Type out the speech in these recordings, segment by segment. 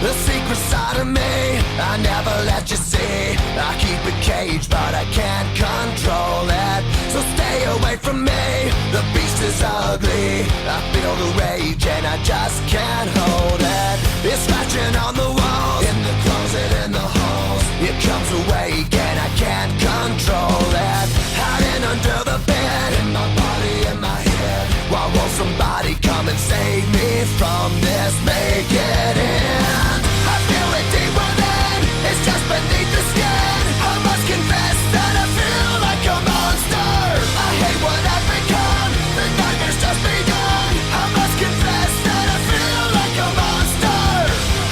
The secret side of me I never let you see. I keep it caged but I can't control it. So stay away from me, the beast is ugly. I feel the rage and I just can't hold it. It's scratching on the walls, in the closet, in the halls. It comes awake and I can't control it. Hiding under the bed, in my body, in my head. Why won't somebody come and save me from this? Make it end. I feel it deep within, it's just beneath the skin. I must confess that I feel like a monster. I hate what I've become, the nightmare's just begun. I must confess that I feel like a monster.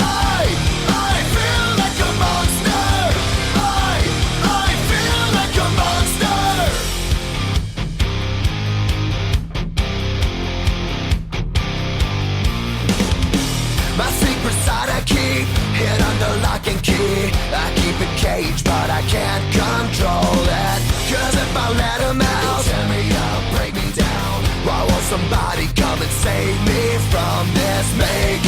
I feel like a monster. I feel like a monster. My secret side I keep hid under lock and key. I keep it caged but I can't control it. Cause if I let him out, tear me up, break me down. Why won't somebody come and save me from this? Make